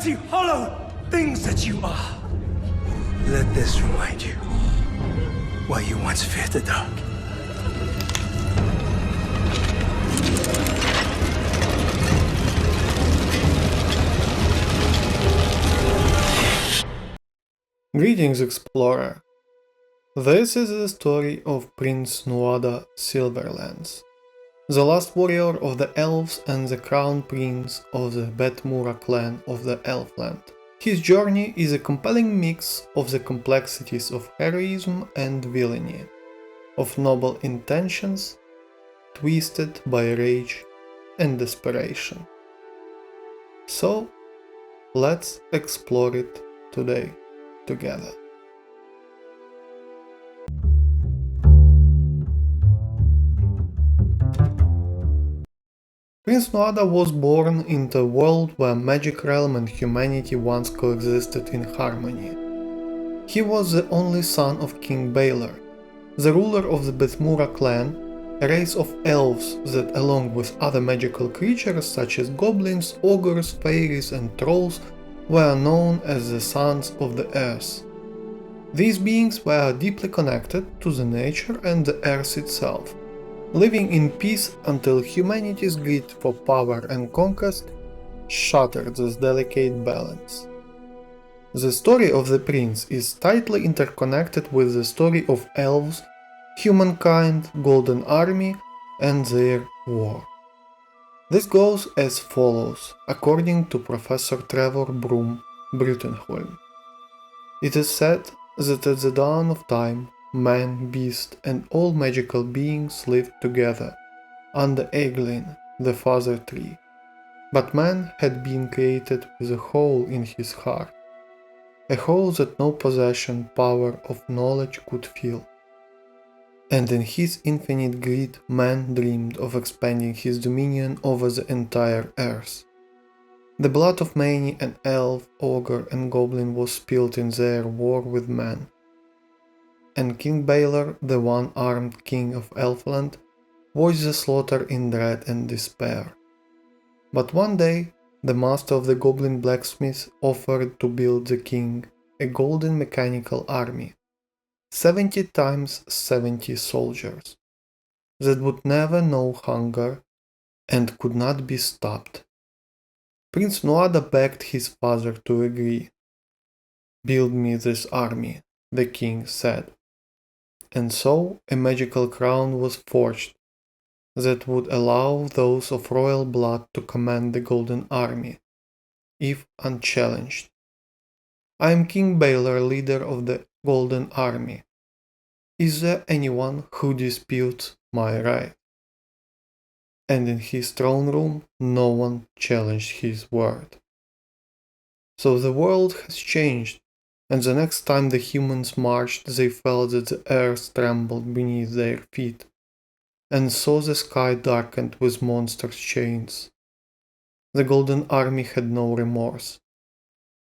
empty, hollow things that you are. Let this remind you why you once feared the dark. Greetings, explorer. This is the story of Prince Nuada Silverlands, the last warrior of the elves and the crown prince of the Betmura clan of the Elfland. His journey is a compelling mix of the complexities of heroism and villainy, of noble intentions twisted by rage and desperation. So, let's explore it today together. Prince Nuada was born into a world where magic realm and humanity once coexisted in harmony. He was the only son of King Balor, the ruler of the Betmura clan, a race of elves that, along with other magical creatures such as goblins, ogres, fairies and trolls, were known as the Sons of the Earth. These beings were deeply connected to the nature and the earth itself, living in peace until humanity's greed for power and conquest shattered this delicate balance. The story of the prince is tightly interconnected with the story of elves, humankind, Golden Army, and their war. This goes as follows, according to Professor Trevor Broom Brutenholm. It is said that at the dawn of time, man, beast, and all magical beings lived together under Eglin, the father tree. But man had been created with a hole in his heart, a hole that no possession, power, of knowledge could fill. And in his infinite greed, man dreamed of expanding his dominion over the entire earth. The blood of many an elf, ogre, and goblin was spilled in their war with man. And King Balor, the one-armed king of Elfland, watched the slaughter in dread and despair. But one day, the master of the goblin blacksmith offered to build the king a golden mechanical army, 70 times 70 soldiers, that would never know hunger and could not be stopped. Prince Nuada begged his father to agree. "Build me this army," the king said. And so a magical crown was forged that would allow those of royal blood to command the Golden Army, if unchallenged. "I am King Balor, leader of the Golden Army. Is there anyone who disputes my right?" And in his throne room no one challenged his word. So the world has changed. And the next time the humans marched, they felt that the earth trembled beneath their feet, and saw the sky darkened with monstrous chains. The Golden Army had no remorse,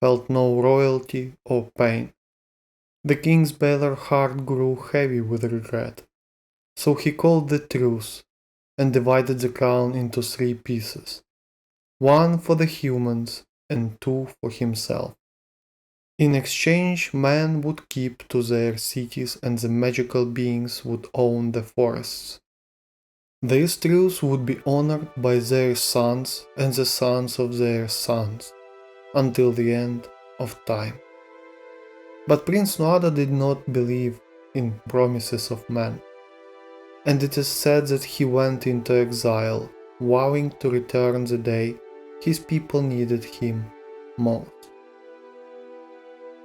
felt no royalty or pain. The king's Balor heart grew heavy with regret, so he called the truce, and divided the crown into 3 pieces, 1 for the humans and 2 for himself. In exchange, men would keep to their cities and the magical beings would own the forests. This truce would be honored by their sons and the sons of their sons, until the end of time. But Prince Nuada did not believe in promises of men, and it is said that he went into exile, vowing to return the day his people needed him most.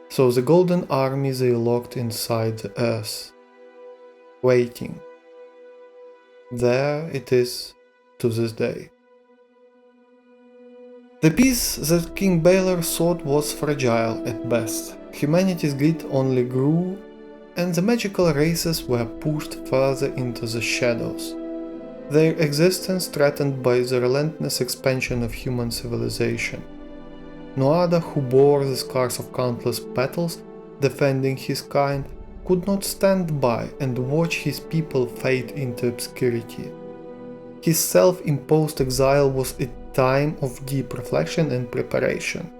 So the Golden Army they locked inside the earth, waiting. There it is to this day. The peace that King Balor sought was fragile at best. Humanity's greed only grew, and the magical races were pushed further into the shadows, their existence threatened by the relentless expansion of human civilization. Nuada, who bore the scars of countless battles defending his kind, could not stand by and watch his people fade into obscurity. His self-imposed exile was a time of deep reflection and preparation.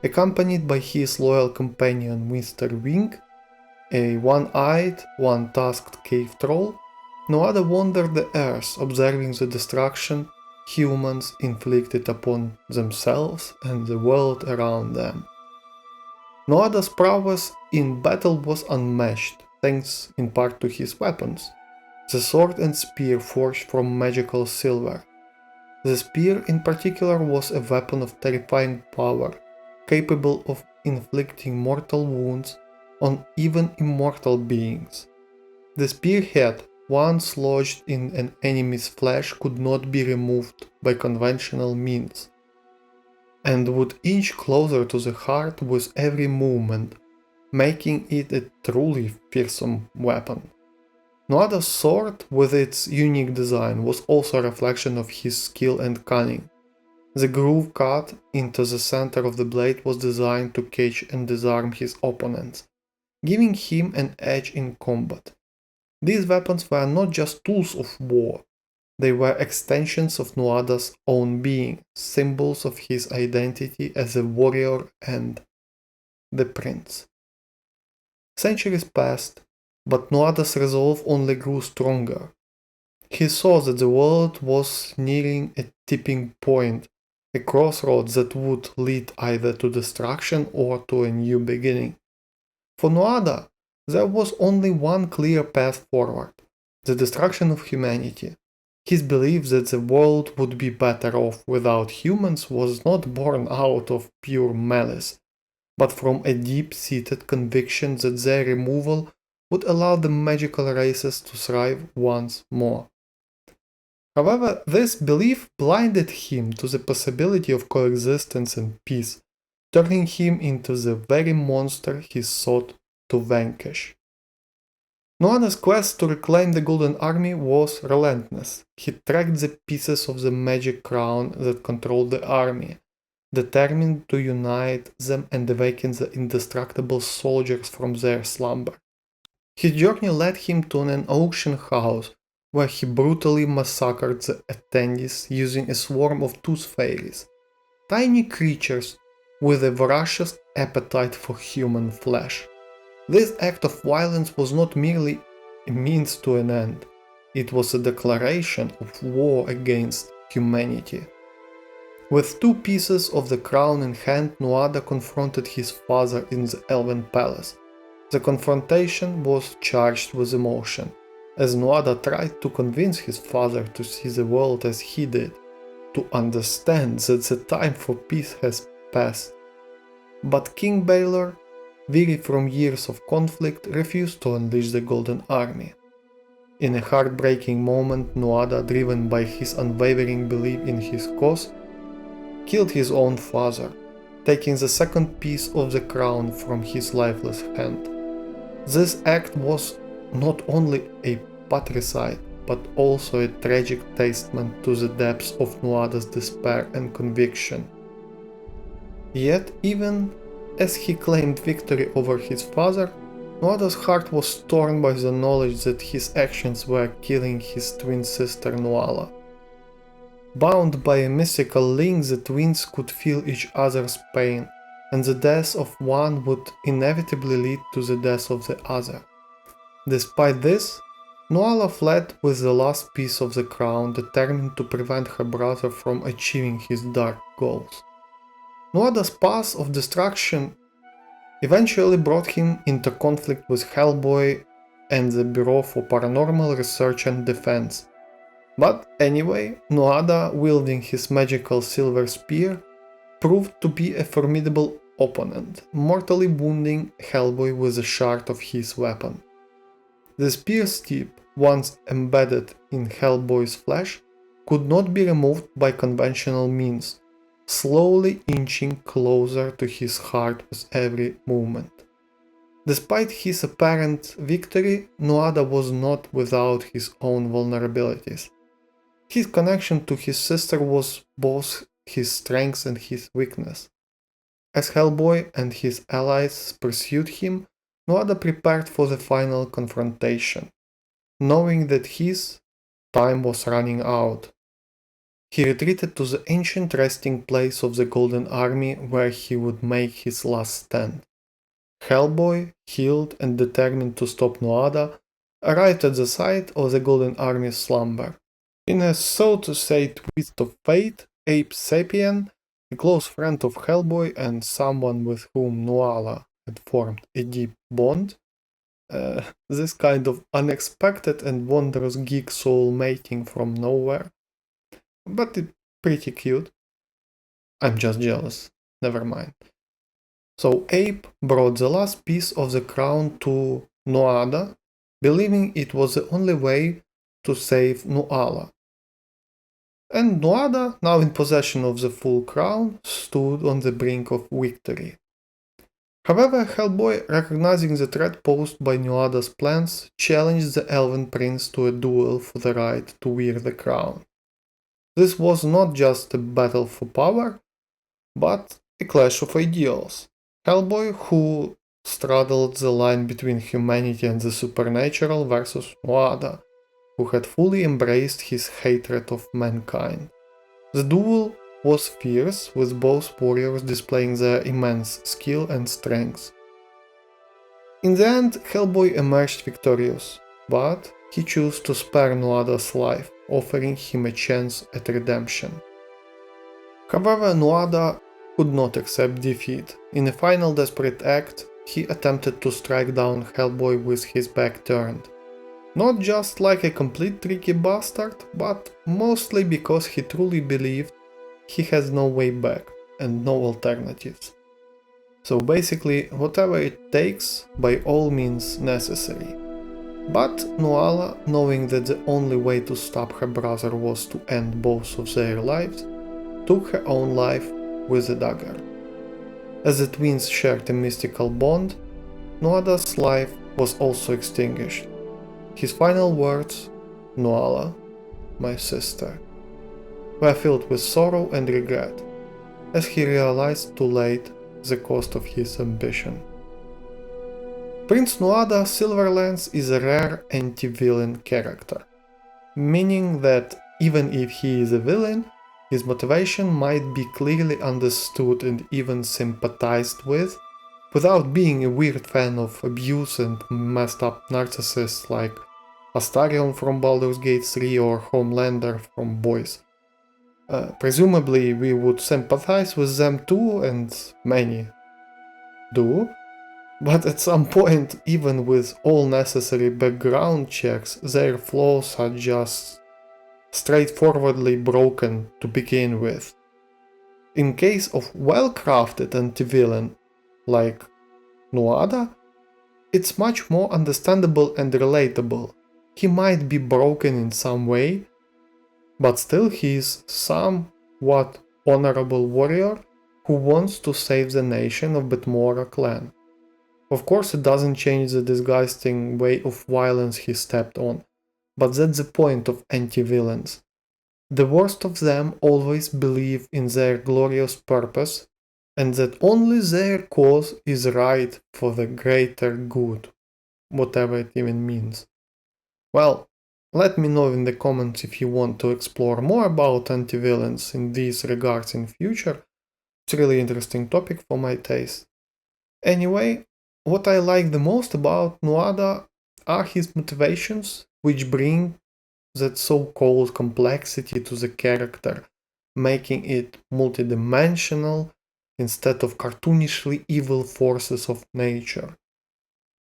Accompanied by his loyal companion Mr. Wing, a one-eyed, one-tusked cave troll, Nuada wandered the earth, observing the destruction humans inflicted upon themselves and the world around them. Nuada's prowess in battle was unmatched, thanks in part to his weapons. The sword and spear forged from magical silver. The spear in particular was a weapon of terrifying power, capable of inflicting mortal wounds on even immortal beings. The spearhead, once lodged in an enemy's flesh, could not be removed by conventional means, and would inch closer to the heart with every movement, making it a truly fearsome weapon. Nuada's sword, with its unique design, was also a reflection of his skill and cunning. The groove cut into the center of the blade was designed to catch and disarm his opponents, giving him an edge in combat. These weapons were not just tools of war, they were extensions of Nuada's own being, symbols of his identity as a warrior and the prince. Centuries passed, but Nuada's resolve only grew stronger. He saw that the world was nearing a tipping point, a crossroads that would lead either to destruction or to a new beginning. For Nuada, there was only one clear path forward: the destruction of humanity. His belief that the world would be better off without humans was not born out of pure malice, but from a deep-seated conviction that their removal would allow the magical races to thrive once more. However, this belief blinded him to the possibility of coexistence and peace, turning him into the very monster he sought to vanquish. Nuada's quest to reclaim the Golden Army was relentless. He tracked the pieces of the magic crown that controlled the army, determined to unite them and awaken the indestructible soldiers from their slumber. His journey led him to an auction house where he brutally massacred the attendees using a swarm of tooth fairies, tiny creatures with a voracious appetite for human flesh. This act of violence was not merely a means to an end, it was a declaration of war against humanity. With 2 pieces of the crown in hand, Nuada confronted his father in the Elven Palace. The confrontation was charged with emotion, as Nuada tried to convince his father to see the world as he did, to understand that the time for peace has passed. But King Baylor, weary from years of conflict, refused to unleash the Golden Army. In a heartbreaking moment, Nuada, driven by his unwavering belief in his cause, killed his own father, taking the second piece of the crown from his lifeless hand. This act was not only a patricide, but also a tragic testament to the depths of Nuada's despair and conviction. Yet, even as he claimed victory over his father, Nuada's heart was torn by the knowledge that his actions were killing his twin sister Nuala. Bound by a mystical link, the twins could feel each other's pain, and the death of one would inevitably lead to the death of the other. Despite this, Nuala fled with the last piece of the crown, determined to prevent her brother from achieving his dark goals. Nuada's path of destruction eventually brought him into conflict with Hellboy and the Bureau for Paranormal Research and Defense. But anyway, Nuada, wielding his magical silver spear, proved to be a formidable opponent, mortally wounding Hellboy with a shard of his weapon. The spear's tip, once embedded in Hellboy's flesh, could not be removed by conventional means, slowly inching closer to his heart with every movement. Despite his apparent victory, Nuada was not without his own vulnerabilities. His connection to his sister was both his strength and his weakness. As Hellboy and his allies pursued him, Nuada prepared for the final confrontation, knowing that his time was running out. he retreated to the ancient resting place of the Golden Army where he would make his last stand. Hellboy, healed and determined to stop Nuada, arrived at the site of the Golden Army's slumber. In a so-to-say twist of fate, Ape Sapien, a close friend of Hellboy and someone with whom Nuala had formed a deep bond, this kind of unexpected and wondrous geek soul mating from nowhere, but it's pretty cute. I'm just jealous, never mind. So Ape brought the last piece of the crown to Nuada, believing it was the only way to save Nuala. And Nuada, now in possession of the full crown, stood on the brink of victory. However, Hellboy, recognizing the threat posed by Nuada's plans, challenged the Elven Prince to a duel for the right to wear the crown. This was not just a battle for power, but a clash of ideals. Hellboy, who straddled the line between humanity and the supernatural, versus Nuada, who had fully embraced his hatred of mankind. The duel was fierce, with both warriors displaying their immense skill and strength. In the end, Hellboy emerged victorious, but he chose to spare Nuada's life, offering him a chance at redemption. However, Nuada could not accept defeat. In a final desperate act, he attempted to strike down Hellboy with his back turned. Not just like a complete tricky bastard, but mostly because he truly believed he has no way back and no alternatives. So basically, whatever it takes, by all means necessary. But Nuala, knowing that the only way to stop her brother was to end both of their lives, took her own life with a dagger. As the twins shared a mystical bond, Nuada's life was also extinguished. His final words, "Nuala, my sister," were filled with sorrow and regret, as he realized too late the cost of his ambition. Prince Nuada Silverlands is a rare anti-villain character, meaning that even if he is a villain, his motivation might be clearly understood and even sympathized with, without being a weird fan of abuse and messed up narcissists like Astarion from Baldur's Gate 3 or Homelander from Boys. Presumably we would sympathize with them too, and many do, but at some point, even with all necessary background checks, their flaws are just straightforwardly broken to begin with. In case of well-crafted anti-villain like Nuada, it's much more understandable and relatable. He might be broken in some way, but still he is somewhat honorable warrior who wants to save the nation of Betmora clan. Of course, it doesn't change the disgusting way of violence he stepped on, but that's the point of anti-villains. The worst of them always believe in their glorious purpose, and that only their cause is right for the greater good, whatever it even means. Well, let me know in the comments if you want to explore more about anti-villains in these regards in future. It's a really interesting topic for my taste. Anyway, what I like the most about Nuada are his motivations, which bring that so-called complexity to the character, making it multidimensional instead of cartoonishly evil forces of nature.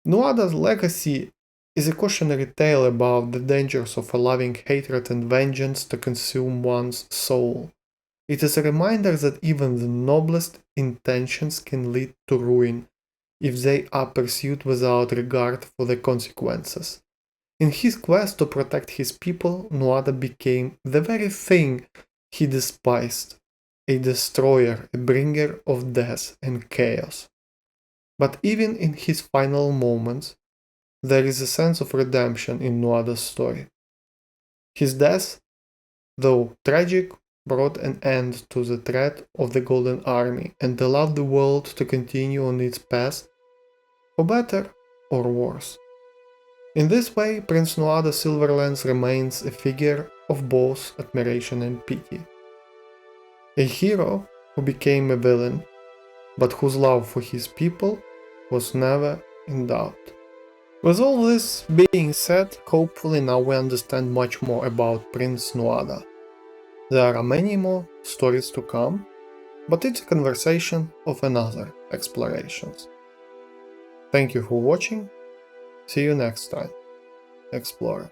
Nuada's legacy is a cautionary tale about the dangers of allowing hatred and vengeance to consume one's soul. It is a reminder that even the noblest intentions can lead to ruin if they are pursued without regard for the consequences. In his quest to protect his people, Nuada became the very thing he despised, a destroyer, a bringer of death and chaos. But even in his final moments, there is a sense of redemption in Nuada's story. His death, though tragic, brought an end to the threat of the Golden Army and allowed the world to continue on its path, for better or worse. In this way, Prince Nuada Silverlands remains a figure of both admiration and pity. A hero who became a villain, but whose love for his people was never in doubt. With all this being said, hopefully now we understand much more about Prince Nuada. There are many more stories to come, but it's a conversation of another explorations. Thank you for watching, see you next time, Explorer.